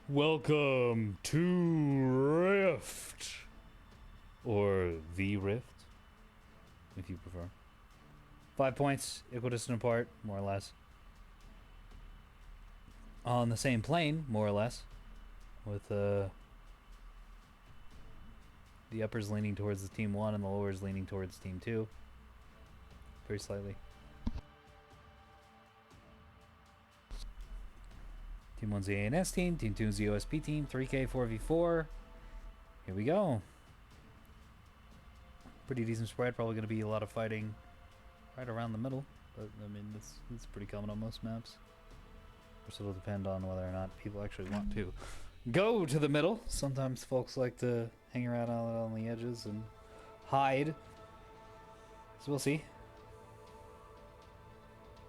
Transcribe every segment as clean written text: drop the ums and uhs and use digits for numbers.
Welcome to Rift. Or the Rift, if you prefer. 5 points, equidistant apart, more or less. On the same plane, more or less. With the uppers leaning towards the Team 1 and the lowers leaning towards Team 2. Very slightly. Team 1's the ANS team, Team 2's the OSP team, 3K 4v4. Here we go. Pretty decent spread, probably going to be a lot of fighting right around the middle. But, I mean, it's pretty common on most maps. Of course, it'll depend on whether or not people actually want to go to the middle. Sometimes folks like to hang around on the edges and hide. So we'll see.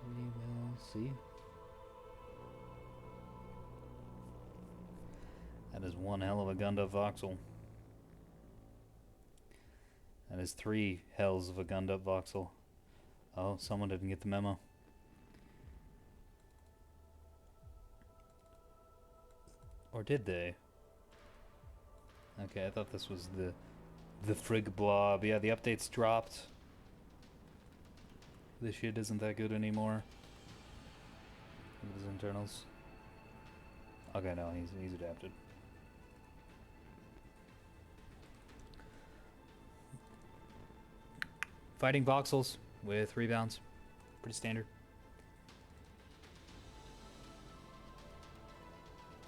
We will see. That is one hell of a gunned up voxel. That is 3 hells of a gunned up voxel. Oh, someone didn't get the memo. Or did they? Okay, I thought this was the frig blob. Yeah, the updates dropped. This shit isn't that good anymore. Look at his internals. Okay, no, he's adapted. Fighting voxels with rebounds. Pretty standard.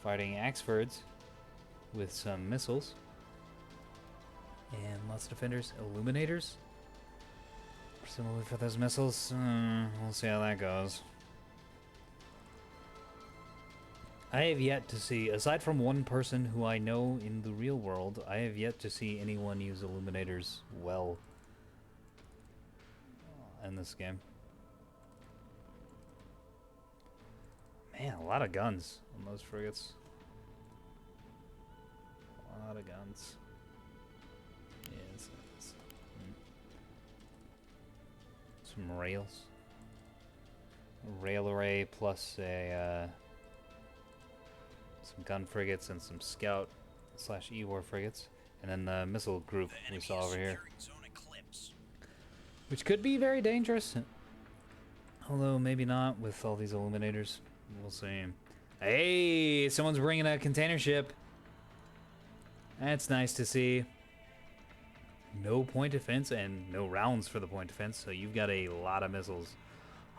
Fighting Axfords with some missiles. And lots of defenders. Illuminators. Presumably for those missiles. We'll see how that goes. I have yet to see, aside from one person who I know in the real world, I have yet to see anyone use Illuminators well in this game. Man, a lot of guns on those frigates. A lot of guns. Yeah, it's some rails. A rail array plus a some gun frigates and some scout / E-war frigates, and then the missile group we saw over here, which could be very dangerous, although maybe not with all these illuminators. We'll see. Hey, someone's bringing a container ship. That's nice to see. No point defense and no rounds for the point defense, so you've got a lot of missiles.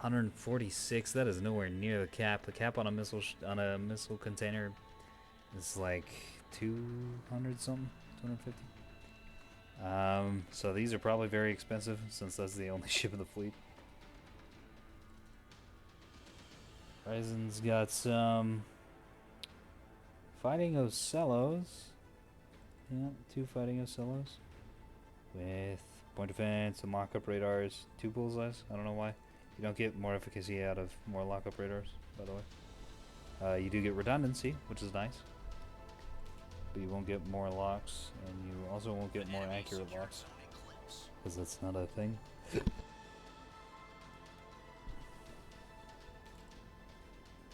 146. That is nowhere near the cap. The cap on a missile container is like 200 something, 250. So these are probably very expensive since that's the only ship in the fleet. Horizon's got some fighting Ocellos. Yeah, 2 fighting Ocellos with point defense and lockup radars, 2 bullseyes. I don't know why. You don't get more efficacy out of more lockup radars, by the way. You do get redundancy, which is nice. But you won't get more locks, and you also won't get more accurate locks. Because that's not a thing.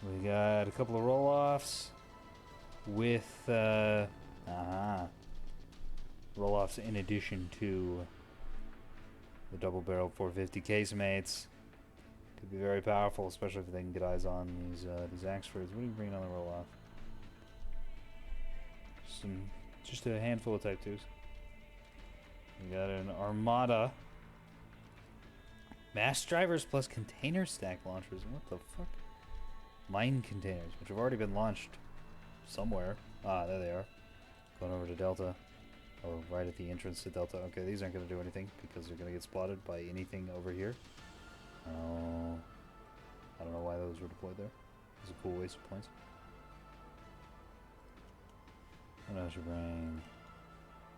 We got a couple of roll-offs with roll-offs in addition to the double-barrel 450 casemates. Could be very powerful, especially if they can get eyes on these Axfords. What are you bringing on the roll-off? Just a handful of Type 2s. We got an Armada. Mass drivers plus container stack launchers. What the fuck? Mine containers, which have already been launched somewhere. Ah, there they are. Going over to Delta. Oh, right at the entrance to Delta. Okay, these aren't going to do anything because they're going to get spotted by anything over here. Oh, I don't know why those were deployed there. It's a cool waste of points. What else you bring?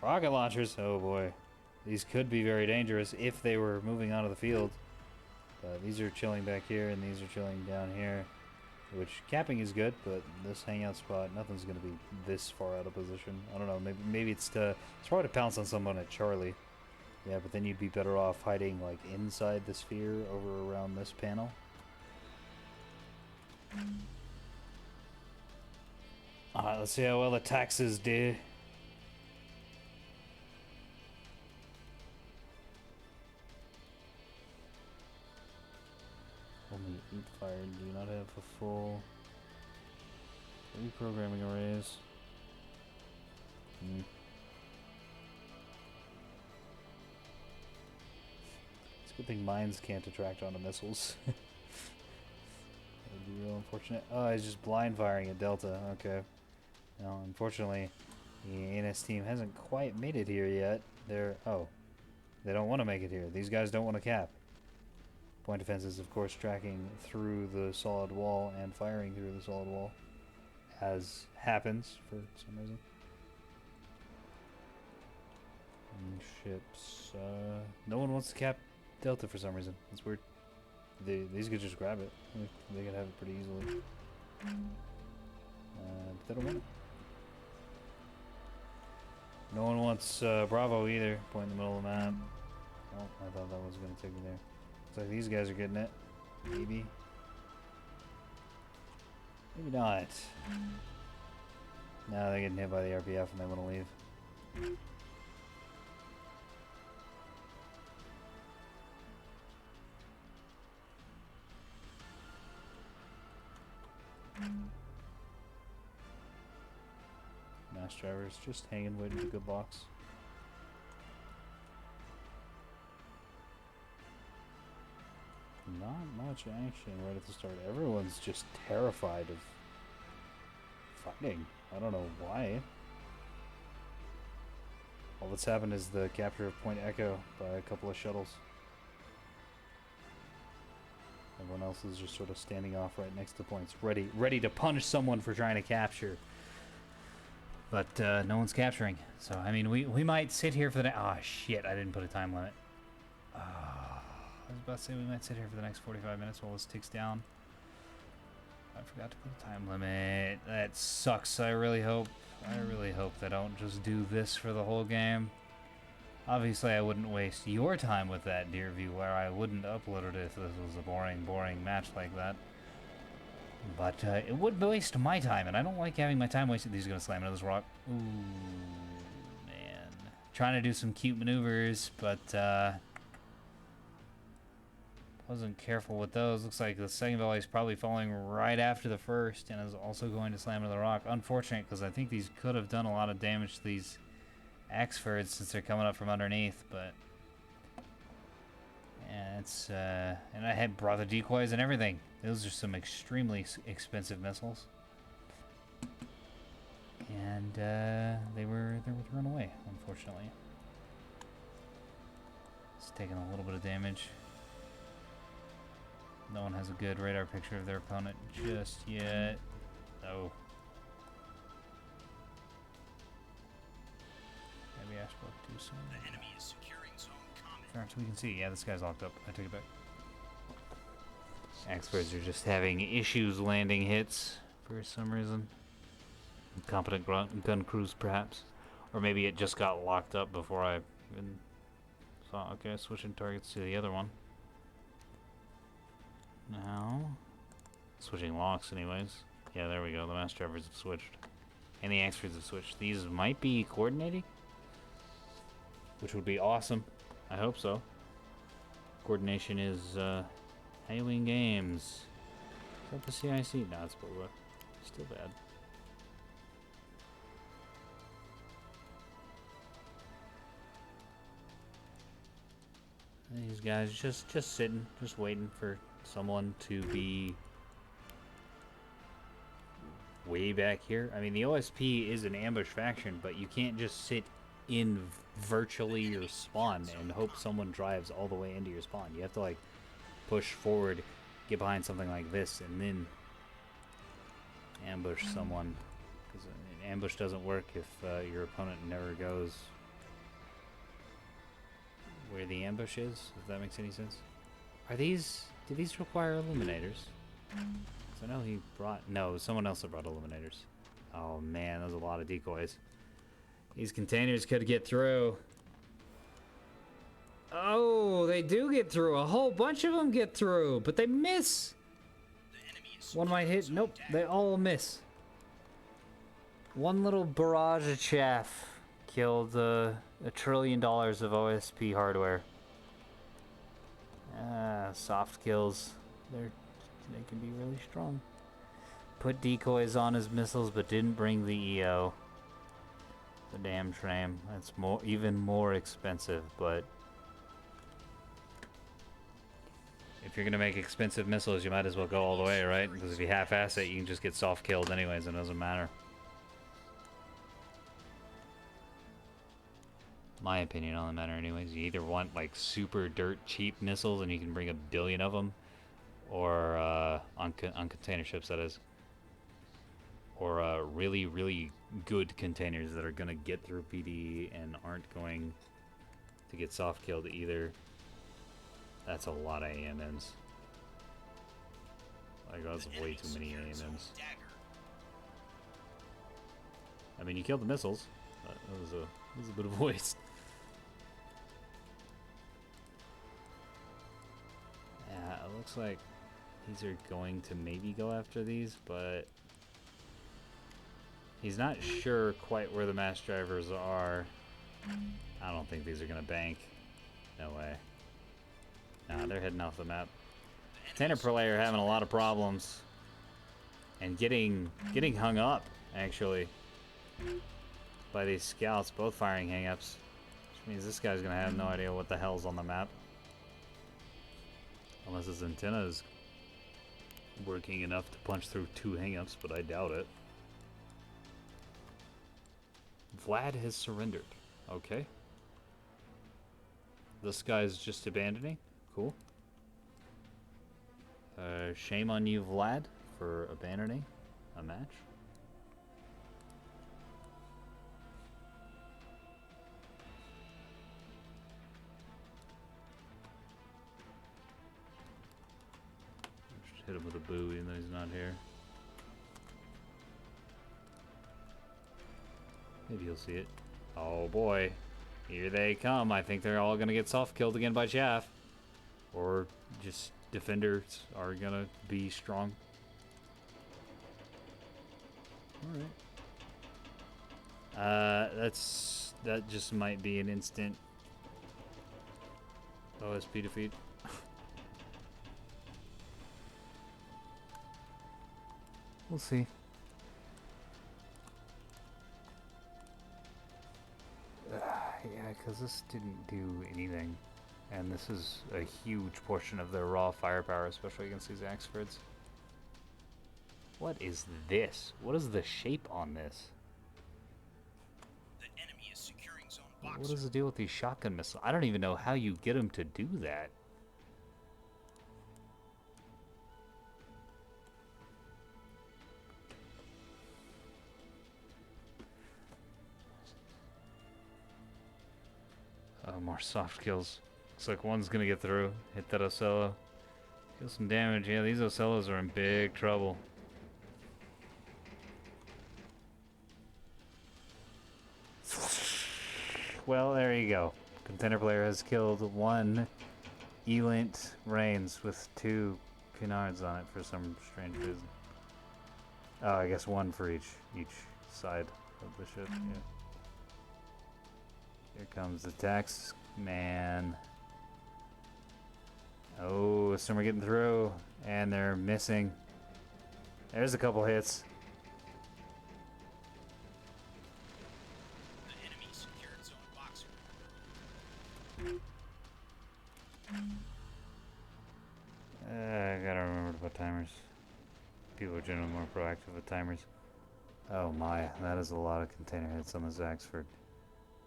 Rocket launchers. Oh boy, these could be very dangerous if they were moving onto the field. But these are chilling back here, and these are chilling down here. Which capping is good, but this hangout spot, nothing's gonna be this far out of position. I don't know. Maybe it's probably to pounce on someone at Charlie. Yeah, but then you'd be better off hiding like inside the sphere over around this panel. Alright, let's see how well the taxes do. Only 8 fire, do not have a full reprogramming arrays. It's a good thing mines can't attract onto missiles. That would be real unfortunate. Oh, he's just blind firing at Delta. Okay. Well, unfortunately, the ANS team hasn't quite made it here yet. They don't want to make it here. These guys don't want to cap. Point defense is, of course, tracking through the solid wall and firing through the solid wall, as happens for some reason. Ships. No one wants to cap Delta for some reason. That's weird. These could just grab it. They could have it pretty easily. But they don't want it. No one wants Bravo either. Point in the middle of the map. Oh, I thought that was going to take me there. Looks like these guys are getting it. Maybe. Maybe not. No, they're getting hit by the RPF and they want to leave. Mass drivers just hanging, waiting for good box. Not much action right at the start. Everyone's just terrified of fighting. I don't know why. All that's happened is the capture of Point Echo by a couple of shuttles. Everyone else is just sort of standing off right next to points, ready to punish someone for trying to capture. But no one's capturing. So, I mean, we might sit here for the... Oh, shit, I didn't put a time limit. I was about to say we might sit here for the next 45 minutes while this ticks down. I forgot to put a time limit. That sucks. I really hope they don't just do this for the whole game. Obviously, I wouldn't waste your time with that, dear viewer. I wouldn't upload it if this was a boring match like that. But it would waste my time, and I don't like having my time wasted. These are going to slam into this rock. Ooh, man. Trying to do some cute maneuvers, but wasn't careful with those. Looks like the second volley is probably falling right after the first, and is also going to slam into the rock. Unfortunate, because I think these could have done a lot of damage to these Axfords since they're coming up from underneath, but yeah, it's and I had brought the decoys and everything. Those are some extremely expensive missiles, and they were thrown away, unfortunately. It's taking a little bit of damage. No one has a good radar picture of their opponent just yet. Oh. Maybe I spoke too soon. The enemy is securing zone common. As far as we can see, yeah, this guy's locked up. I take it back. Experts are just having issues landing hits for some reason. Incompetent gun crews, perhaps. Or maybe it just got locked up before I even saw. Okay, switching targets to the other one. Now, switching locks anyways. Yeah, there we go. The mass drivers have switched. And the Axfords have switched. These might be coordinating, which would be awesome. I hope so. Coordination is how you win games. Is that the CIC? No, it's Boba. Still bad. These guys just sitting, just waiting for someone to be way back here. I mean, the OSP is an ambush faction, but you can't just sit in virtually your spawn and hope someone drives all the way into your spawn. You have to, like, push forward, get behind something like this, and then ambush someone. Because an ambush doesn't work if your opponent never goes where the ambush is, if that makes any sense. Do these require illuminators? So I know he brought... No, someone else that brought illuminators. Oh man, there's a lot of decoys. These containers could get through. Oh, they do get through. A whole bunch of them get through, but they miss. One might hit. Nope, they all miss. One little barrage of chaff killed $1 trillion of OSP hardware. Soft kills. They can be really strong. Put decoys on his missiles, but didn't bring the EO. The damn shame. That's even more expensive, but if you're gonna make expensive missiles, you might as well go all the way, right? Because if you half-ass it, you can just get soft killed anyways, and it doesn't matter. My opinion on the matter anyways. You either want like super dirt cheap missiles and you can bring 1 billion of them, or on container ships, that is, or really, really good containers that are gonna get through PD and aren't going to get soft killed either. That's a lot of AMMs. Like, that's way too many AMMs. I mean, you killed the missiles. That was a bit of a waste. Yeah, it looks like these are going to maybe go after these, but he's not sure quite where the mass drivers are. I don't think these are gonna bank. No way. Nah, they're heading off the map. Container player having a lot of problems and getting hung up, actually, by these scouts, both firing hang-ups, which means this guy's gonna have no idea what the hell's on the map, unless his antenna is working enough to punch through 2 hang-ups, but I doubt it. Vlad has surrendered. Okay. This guy's just abandoning. Cool. Shame on you, Vlad, for abandoning a match. Just hit him with a boo even though he's not here. Maybe he'll see it. Oh boy. Here they come. I think they're all gonna get soft killed again by chaff. Or just defenders are gonna be strong. Alright. That just might be an instant OSP defeat. We'll see. Yeah, because this didn't do anything. And this is a huge portion of their raw firepower, especially against these Axfords. What is this? What is the shape on this? The enemy is securing zone boxer. What is the deal with these shotgun missiles? I don't even know how you get them to do that. More soft kills. Looks like one's gonna get through. Hit that Ocello. Deal some damage. Yeah, these Ocellos are in big trouble. Well, there you go. Contender player has killed 1 Elint Reigns with 2 Pinards on it for some strange reason. Oh, I guess 1 for each side of the ship. Yeah. Here comes the tax man. Oh, some are getting through, and they're missing. There's a couple hits. The enemy secured zone boxer. I gotta remember to put timers. People are generally more proactive with timers. Oh my, that is a lot of container hits on this Axford.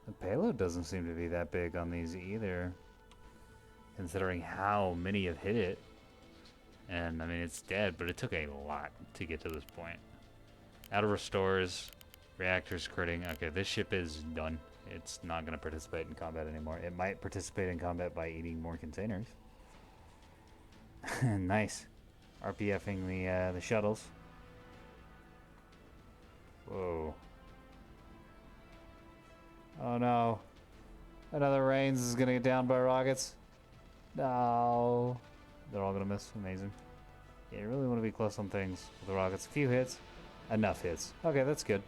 The payload doesn't seem to be that big on these either, considering how many have hit it. And I mean, it's dead, but it took a lot to get to this point. Out of restores, reactors critting. Okay, this ship is done. It's not going to participate in combat anymore. It might participate in combat by eating more containers. Nice. RPFing the shuttles. Whoa. Oh no. Another Reigns is gonna get down by rockets. No. They're all gonna miss. Amazing. Yeah, you really want to be close on things with the rockets. A few hits. Enough hits. Okay, that's good.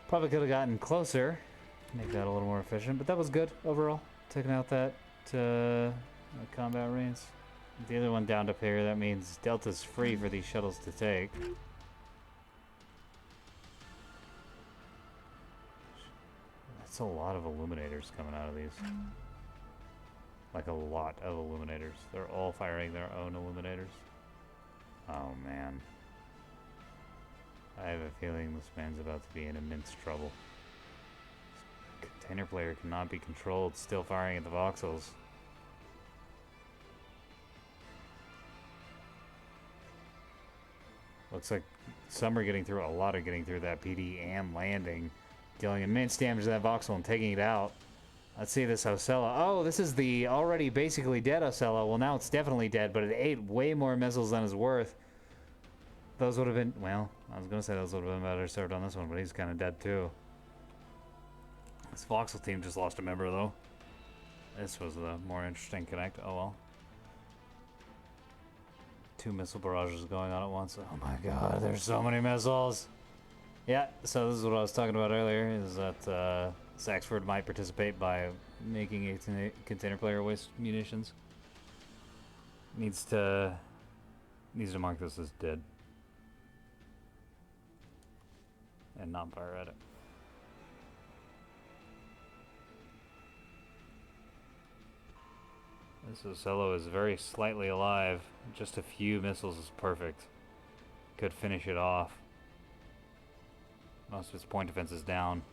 Probably could have gotten closer, make that a little more efficient, but that was good overall. Taking out that combat range. The other one downed up here, that means Delta's free for these shuttles to take. That's a lot of illuminators coming out of these. Like a lot of illuminators. They're all firing their own illuminators. Oh man. I have a feeling this man's about to be in immense trouble. This container player cannot be controlled, still firing at the voxels. Looks like some are getting through, a lot are getting through that PD and landing, dealing immense damage to that voxel and taking it out. Let's see this Ocella. Oh, this is the already basically dead Ocella. Well, now it's definitely dead, but it ate way more missiles than it's worth. Those would have been, well, I was going to say those would have been better served on this one, but he's kind of dead too. This voxel team just lost a member though. This was the more interesting connect. Oh well. 2 missile barrages going on at once. Oh my god, there's so many missiles. Yeah, so this is what I was talking about earlier, is that Saxford might participate by making a container player waste munitions. Needs to mark this as dead. And not fire at it. This Ocello is very slightly alive. Just a few missiles is perfect. Could finish it off. Most of its point defense is down.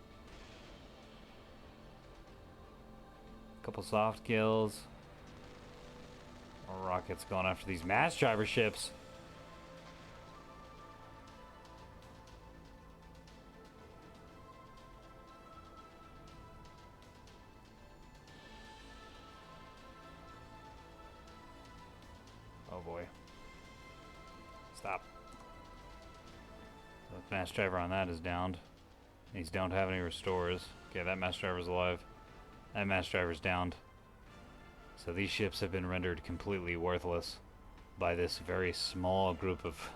Couple soft kills. More rockets going after these mass driver ships. Oh boy. Stop. The mass driver on that is downed. These don't have any restores. Okay, that mass driver's alive. That mass driver's downed. So these ships have been rendered completely worthless by this very small group of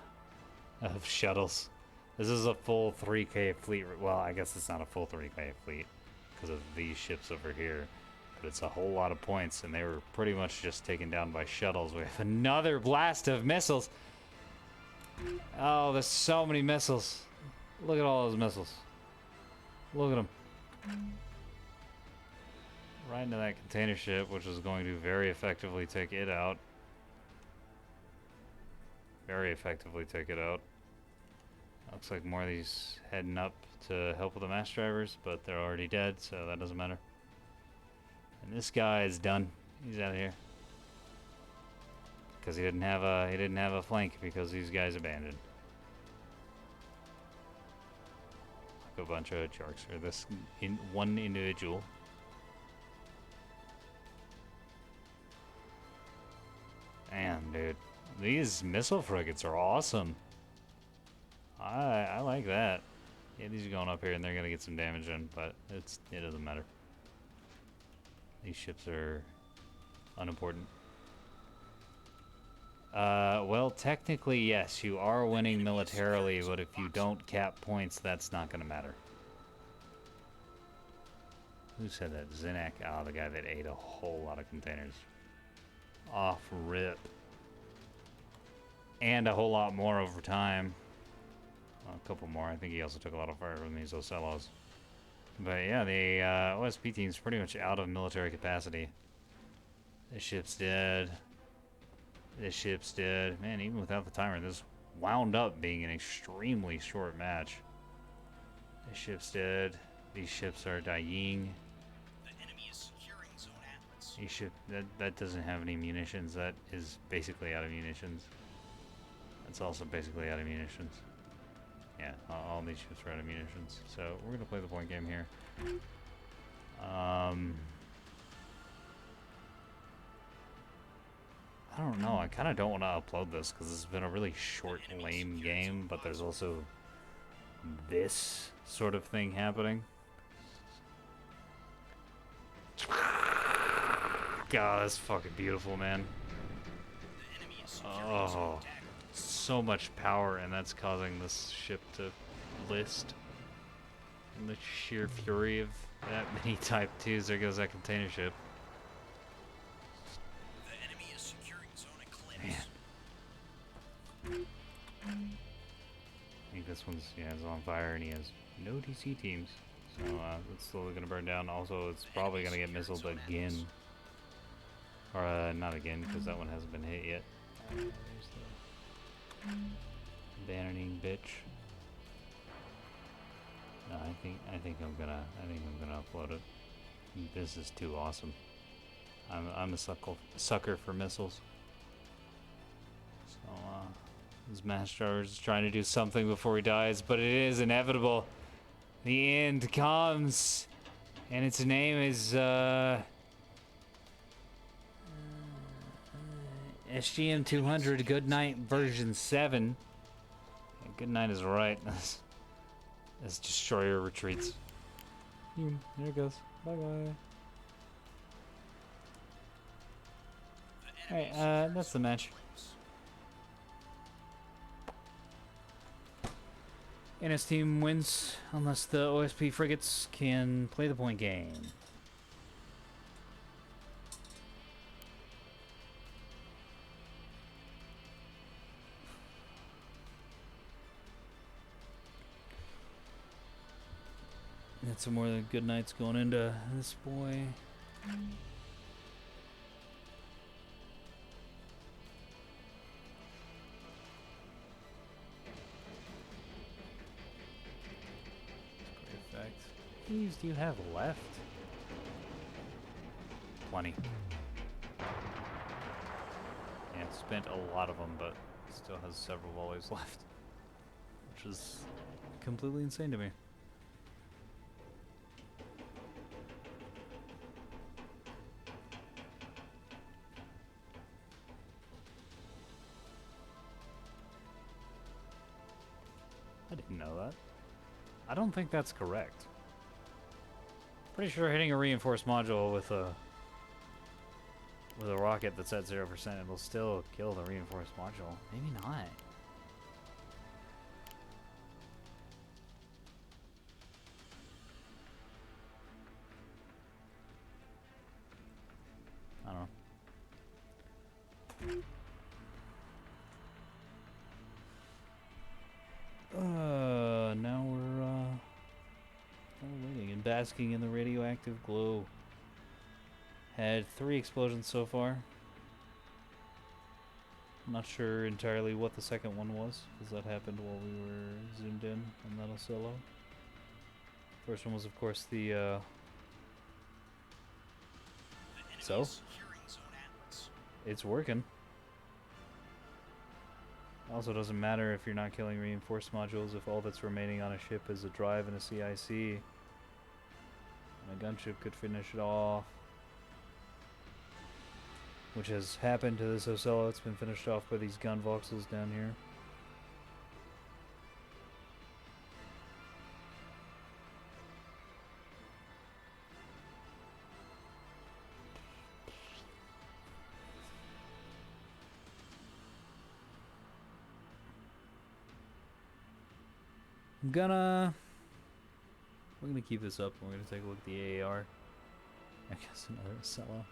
shuttles. This is a full 3K fleet. Well, I guess it's not a full 3K fleet because of these ships over here. But it's a whole lot of points, and they were pretty much just taken down by shuttles. We have another blast of missiles. Oh, there's so many missiles. Look at all those missiles. Look at them. Right into that container ship, which is going to very effectively take it out. Very effectively take it out. Looks like more of these heading up to help with the mass drivers, but they're already dead, so that doesn't matter. And this guy is done. He's out of here because he didn't have a flank because these guys abandoned. Like a bunch of sharks or this one individual. Man, dude, these missile frigates are awesome. I like that. Yeah, these are going up here and they're gonna get some damage in, but it doesn't matter. These ships are unimportant. Well, technically, yes, you are winning militarily, but if you don't cap points, that's not going to matter. Who said that? Zinnak? Oh, the guy that ate a whole lot of containers. Off rip. And a whole lot more over time. Well, a couple more. I think he also took a lot of fire from these Ocellos. But yeah, the OSP team's pretty much out of military capacity. This ship's dead. This ship's dead. Man, even without the timer, this wound up being an extremely short match. This ship's dead. These ships are dying. The enemy is securing Zone Atlas. These ship that doesn't have any munitions. That is basically out of munitions. That's also basically out of munitions. Yeah, all these ships are out of munitions. So we're gonna play the point game here. I don't know. I kind of don't want to upload this because it's been a really short, lame game. But there's also this sort of thing happening. God, that's fucking beautiful, man. The enemy is securing Oh. Zone Dagger. So much power, and that's causing this ship to list. In the sheer fury of that many Type 2s, there goes that container ship. The enemy is securing zone eclipse. Man. I think this one's is on fire and he has no DC teams. So it's slowly going to burn down. Also, it's probably going to get missiled again. Or not again, because that one hasn't been hit yet. There's the banning bitch. No, I think I'm gonna upload it. This is too awesome. I'm a sucker for missiles. So this Master Charger is trying to do something before he dies, but it is inevitable. The end comes, and its name is SGM 200 Goodnight version 7. Yeah, Goodnight is right. As destroyer retreats. There it goes. Bye bye. Alright, that's the match. NS team wins unless the OSP frigates can play the point game. Got some more good nights going into this boy. Great effect. How many do you have left? Plenty. Yeah, spent a lot of them, but still has several volleys left, which is completely insane to me. I didn't know that. I don't think that's correct. Pretty sure hitting a reinforced module with a rocket that's at 0%, it'll still kill the reinforced module. Maybe not. I don't know. Now we're waiting and basking in the radioactive glow. Had 3 explosions so far. I'm not sure entirely what the second one was, because that happened while we were zoomed in on that solo. First one was, of course, the so it's working. Also doesn't matter if you're not killing reinforced modules if all that's remaining on a ship is a drive and a CIC. And a gunship could finish it off. Which has happened to this Ocella. It's been finished off by these gun voxels down here. We're gonna keep this up and we're gonna take a look at the AAR. I guess another Ocella.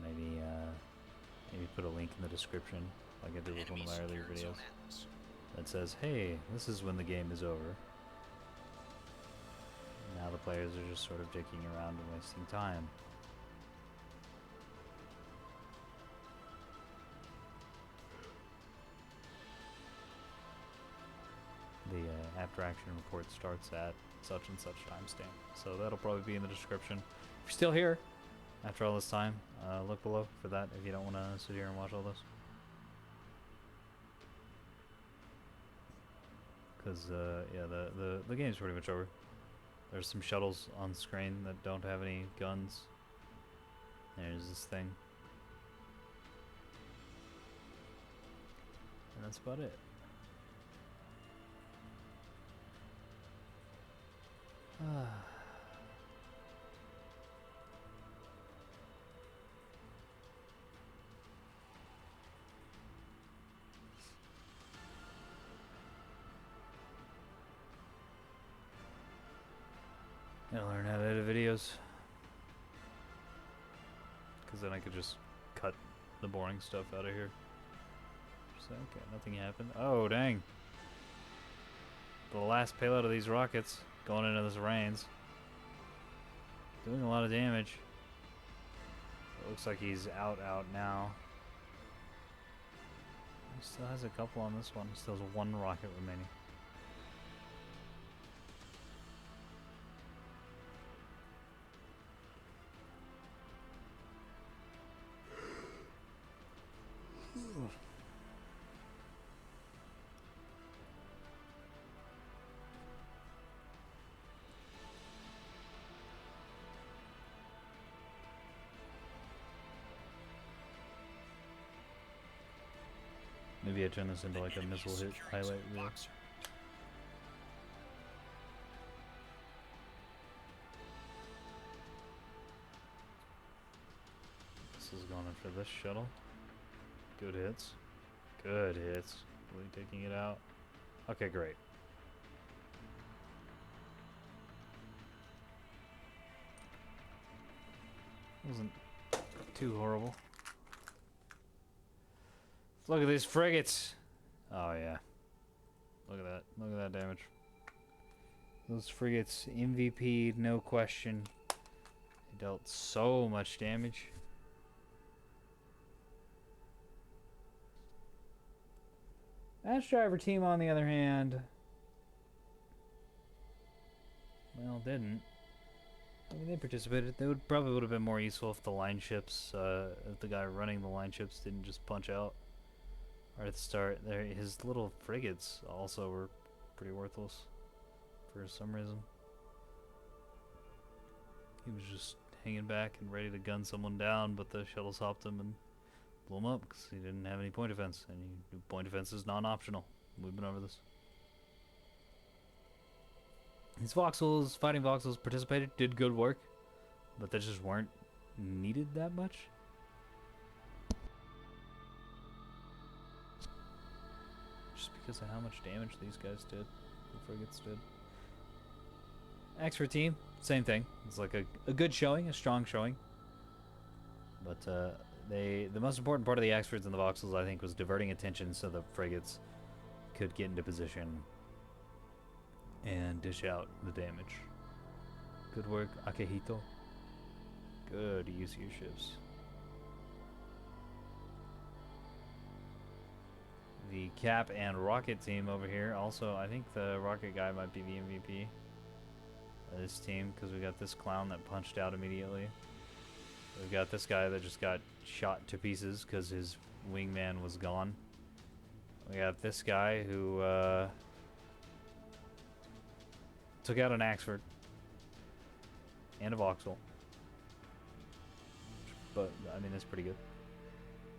Maybe put a link in the description, like I did with one of my earlier videos, that says, hey, this is when the game is over. Now the players are just sort of dicking around and wasting time. The after action report starts at such and such timestamp, so that'll probably be in the description. If you're still here after all this time, look below for that if you don't want to sit here and watch all this. Because yeah, the game's pretty much over. There's some shuttles on screen that don't have any guns. There's this thing. And that's about it. Gotta learn how to edit videos. Because then I could just cut the boring stuff out of here. Just like, okay, nothing happened. Oh, dang. The last payload of these rockets going into this range. Doing a lot of damage. It looks like he's out now. He still has a couple on this one. He still has one rocket remaining. Maybe I turn this into like a missile hit highlight reel. This is going in for this shuttle. Good hits. Good hits. Really taking it out. Okay, great. Wasn't too horrible. Look at these frigates. Oh yeah. Look at that. Look at that damage. Those frigates MVP, no question. They dealt so much damage. Match driver team, on the other hand, well, didn't. I mean, they participated. They would have been more useful if the line ships, if the guy running the line ships didn't just punch out right at the start. There, his little frigates also were pretty worthless for some reason. He was just hanging back and ready to gun someone down, but the shuttles hopped him and blew him up because he didn't have any point defense, and point defense is non-optional. We've been over this. These voxels, fighting voxels, participated, did good work, but they just weren't needed that much. Just because of how much damage these guys did, the frigates did. Expert team, same thing. It's like a good showing, a strong showing. But the most important part of the experts and the voxels, I think, was diverting attention so the frigates could get into position and dish out the damage. Good work, Akihito. Good use of your ships. The Cap and Rocket team over here. Also, I think the Rocket guy might be the MVP of this team because we got this clown that punched out immediately. We've got this guy that just got shot to pieces because his wingman was gone. We got this guy who took out an Axford and a Voxel. But, I mean, that's pretty good.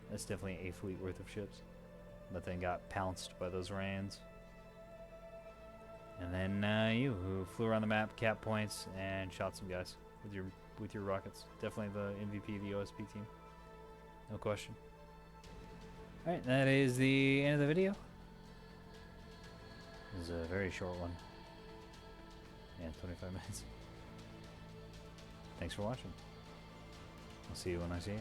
That's definitely a fleet worth of ships. But then got pounced by those Rands. And then you, who flew around the map, cap points, and shot some guys with your rockets. Definitely the MVP of the OSP team. No question. Alright, that is the end of the video. This is a very short one. Yeah, 25 minutes. Thanks for watching. I'll see you when I see you.